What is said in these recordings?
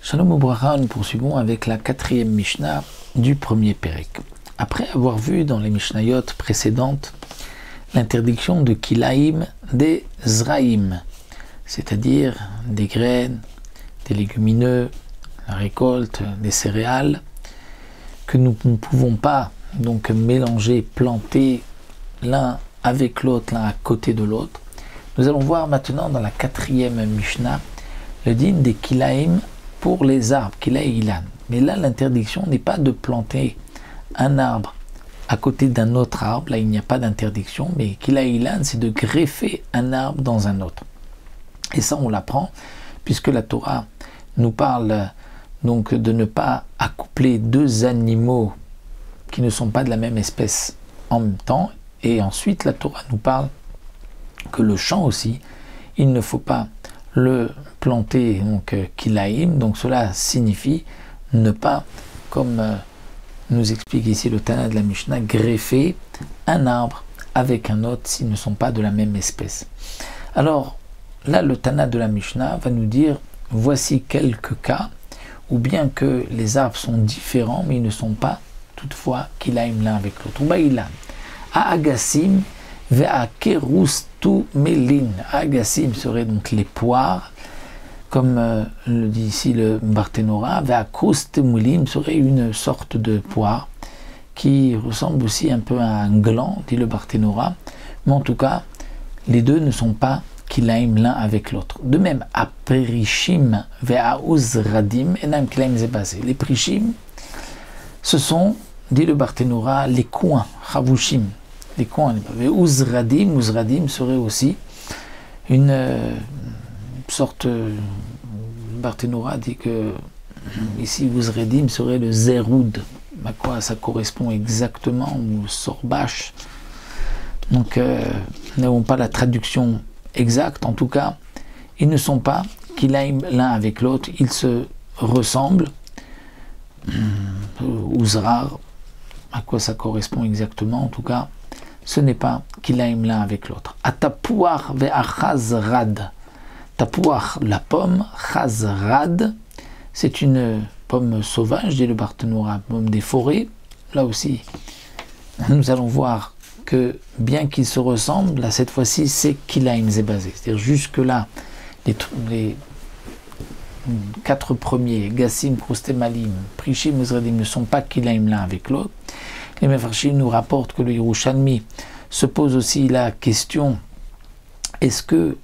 Shalom Ubracha, nous poursuivons avec la 4e Mishnah du premier Pérek. Après avoir vu dans les Mishnayot précédentes l'interdiction de Kilaïm des Zraïm, c'est-à-dire des graines, des légumineux, la récolte, des céréales, que nous ne pouvons pas donc mélanger, planter l'un avec l'autre, l'un à côté de l'autre. Nous allons voir maintenant dans la 4e Mishnah le din des Kilaïm pour les arbres, Kilaïlan. Mais là, l'interdiction n'est pas de planter un arbre à côté d'un autre arbre. Là, il n'y a pas d'interdiction. Mais Kilaïlan, c'est de greffer un arbre dans un autre. Et ça, on l'apprend, puisque la Torah nous parle donc de ne pas accoupler deux animaux qui ne sont pas de la même espèce en même temps. Et ensuite, la Torah nous parle que le champ aussi, il ne faut pas le planter donc kilaïm, donc cela signifie ne pas, comme nous explique ici le Tana de la Mishnah, greffer un arbre avec un autre s'ils ne sont pas de la même espèce. Alors là, le Tana de la Mishnah va nous dire voici quelques cas où bien que les arbres sont différents, mais ils ne sont pas toutefois kilaïm l'un avec l'autre. Ubaïlan, Agassim Ve'a kerustu melin. Agassim serait donc les poires, comme le dit ici le Barthénora. Ve'a kerustu melin serait une sorte de poire qui ressemble aussi un peu à un gland, dit le Barthénora. Mais en tout cas, les deux ne sont pas kilaïm l'un avec l'autre. De même, a perishim ve'a uzradim enam kilaïm zebazé. Les prishim, ce sont, dit le Barthénora, les coins, chavushim. Les coins, Uzradim serait aussi une sorte, Barthénora dit que ici Uzradim serait le Zeroud, à quoi ça correspond exactement, ou Sorbash. Donc nous n'avons pas la traduction exacte, en tout cas, ils ne sont pas kilaïm l'un avec l'autre, ils se ressemblent. Uzrar, à quoi ça correspond exactement, en tout cas, ce n'est pas kilaïm l'un avec l'autre. Atapouar ve'a chazrad. Tapouar, la pomme, chazrad, c'est une pomme sauvage, dit le Barthénora, pomme des forêts. Là aussi, nous allons voir que bien qu'ils se ressemblent, là cette fois-ci, c'est kilaïm zebazé. C'est-à-dire jusque-là, les quatre premiers, Gassim, Krustemalim, Prishim, Uzradim, ne sont pas kilaïm l'un avec l'autre. Les Mefarshim nous rapportent que le Yerushalmi se pose aussi la question, est-ce que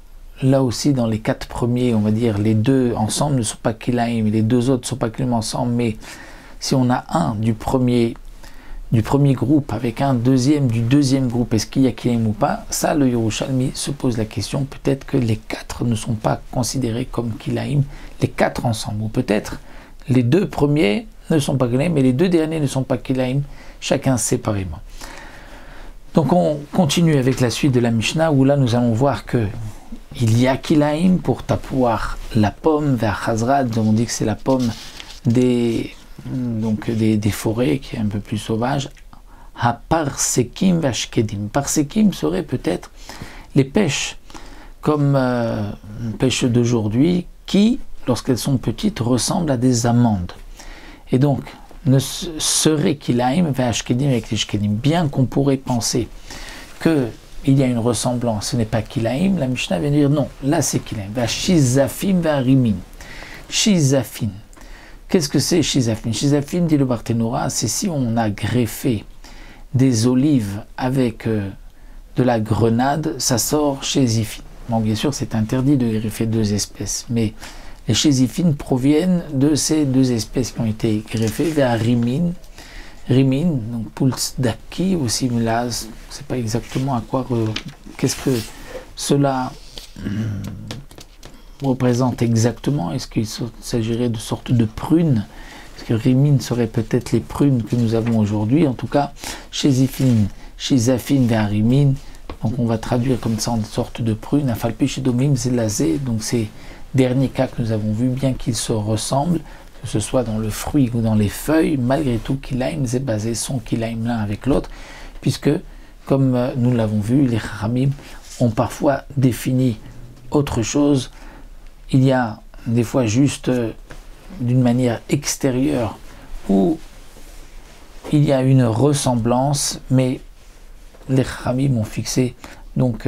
là aussi dans les quatre premiers, on va dire, les deux ensemble ne sont pas kilaïm, les deux autres ne sont pas kilaïm ensemble, mais si on a un du premier groupe avec un deuxième du deuxième groupe, est-ce qu'il y a kilaïm ou pas? Ça, le Yerushalmi se pose la question, peut-être que les quatre ne sont pas considérés comme kilaïm, les quatre ensemble, ou peut-être les deux premiers ne sont pas kilaïm, mais les deux derniers ne sont pas kilaïm, chacun séparément. Donc on continue avec la suite de la Mishnah, où là nous allons voir que il y a kilaïm pour tapouar, la pomme, vers chazrad, on dit que c'est la pomme des forêts, qui est un peu plus sauvage. Ha parsekim vashkedim. Parsekim serait peut-être les pêches, comme pêches d'aujourd'hui, qui, lorsqu'elles sont petites, ressemblent à des amandes. Et donc, ne serait kilaïm ve'ashkedim avec les shkedim. Bien qu'on pourrait penser qu'il y a une ressemblance, ce n'est pas kilaïm, la Mishnah vient dire non, là c'est kilaïm. Ve'shizafim ve'arimin. Shizafim. Qu'est-ce que c'est shizafim? Shizafim, dit le Barthénora, c'est si on a greffé des olives avec de la grenade, ça sort shizifim. Bon, bien sûr, c'est interdit de greffer deux espèces, mais les shizifines proviennent de ces deux espèces qui ont été greffées vers rimin, donc pulsdaki aussi, mais là, je ne sais pas exactement à quoi, qu'est-ce que cela représente exactement. Est-ce qu'il s'agirait de sorte de prunes? Parce que rimin serait peut-être les prunes que nous avons aujourd'hui. En tout cas, shizifine vers rimin, donc on va traduire comme ça en sorte de prune. Afalpi shedomim zelazé, donc c'est dernier cas que nous avons vu, bien qu'ils se ressemblent, que ce soit dans le fruit ou dans les feuilles, malgré tout, kilaïm zebazé sont kilaïm l'un avec l'autre, puisque, comme nous l'avons vu, les Chachamim ont parfois défini autre chose. Il y a des fois juste d'une manière extérieure où il y a une ressemblance, mais les Chachamim ont fixé donc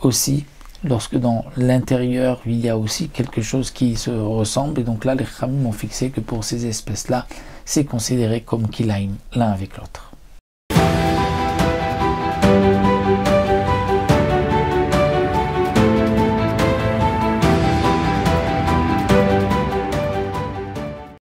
aussi lorsque dans l'intérieur il y a aussi quelque chose qui se ressemble, et donc là les Chachamim ont fixé que pour ces espèces-là, c'est considéré comme kilaim l'un avec l'autre.